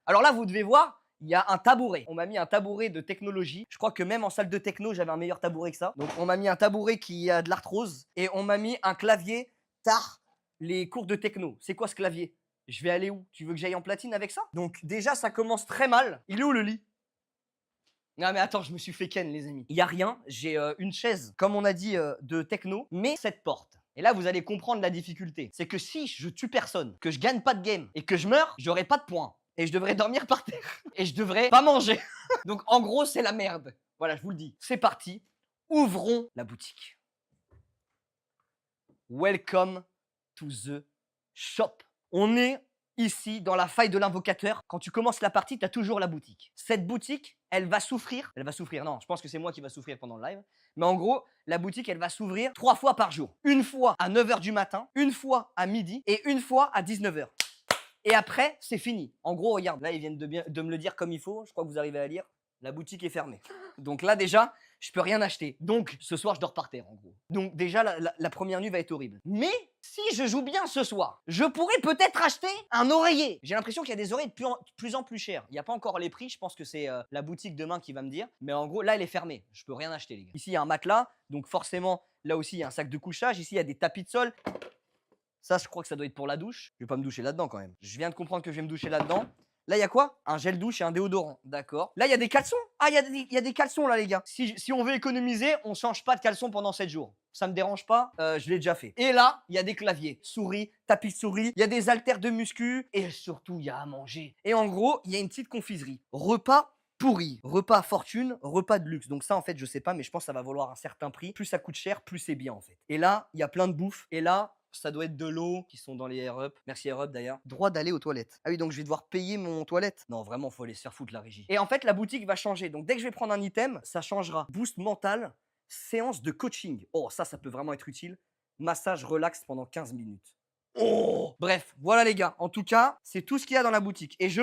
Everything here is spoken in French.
Alors là, vous devez voir, il y a un tabouret. On m'a mis un tabouret de technologie. Je crois que même en salle de techno, j'avais un meilleur tabouret que ça. Donc on m'a mis un tabouret qui a de l'arthrose et on m'a mis un clavier tard les cours de techno. C'est quoi ce clavier? Je vais aller où? Tu veux que j'aille en platine avec ça? Donc déjà, ça commence très mal. Il est où le lit? Non mais attends, je me suis fait ken les amis. Il y a rien, j'ai une chaise, comme on a dit, de techno, mais cette porte. Et là, vous allez comprendre la difficulté. C'est que si je tue personne, que je gagne pas de game et que je meurs, j'aurai pas de points. Et je devrais dormir par terre. Et je devrais pas manger. Donc en gros, c'est la merde. Voilà, je vous le dis. C'est parti. Ouvrons la boutique. Welcome to the shop. On est ici dans la faille de l'invocateur. Quand tu commences la partie, tu as toujours la boutique. Cette boutique, elle va souffrir. Elle va souffrir, non, je pense que c'est moi qui va souffrir pendant le live. Mais en gros, la boutique, elle va s'ouvrir 3 fois par jour. Une fois à 9h du matin, une fois à midi et une fois à 19h. Et après, c'est fini. En gros, regarde, là, ils viennent de me le dire comme il faut. Je crois que vous arrivez à lire. La boutique est fermée. Donc là, déjà, je peux rien acheter. Donc, ce soir, je dors par terre, en gros. Donc, déjà, la première nuit va être horrible. Mais, si je joue bien ce soir, je pourrais peut-être acheter un oreiller. J'ai l'impression qu'il y a des oreillers de plus en plus chers. Il n'y a pas encore les prix. Je pense que c'est la boutique demain qui va me dire. Mais en gros, là, elle est fermée. Je peux rien acheter, les gars. Ici, il y a un matelas. Donc, forcément, là aussi, il y a un sac de couchage. Ici, il y a des tapis de sol. Ça, je crois que ça doit être pour la douche. Je vais pas me doucher là-dedans quand même. Je viens de comprendre que je vais me doucher là-dedans. Là, il y a quoi? Un gel douche et un déodorant. D'accord. Là, il y a des caleçons. Ah, il y a des caleçons là, les gars. Si on veut économiser, on change pas de caleçon pendant 7 jours. Ça me dérange pas, je l'ai déjà fait. Et là, il y a des claviers, souris, tapis de souris, il y a des haltères de muscu et surtout, il y a à manger. Et en gros, il y a une petite confiserie. Repas pourri, repas fortune, repas de luxe. Donc ça, en fait, je sais pas, mais je pense que ça va valoir un certain prix. Plus ça coûte cher, plus c'est bien, en fait. Et là, il y a plein de bouffe. Et là, ça doit être de l'eau qui sont dans les Air Up. Merci Air Up d'ailleurs. Droit d'aller aux toilettes. Ah oui, donc je vais devoir payer mon toilette. Non, vraiment, faut aller se faire foutre la régie. Et en fait, la boutique va changer. Donc dès que je vais prendre un item, ça changera. Boost mental, séance de coaching. Oh, ça peut vraiment être utile. Massage relax pendant 15 minutes. Oh! Bref, voilà les gars. En tout cas, c'est tout ce qu'il y a dans la boutique. Et je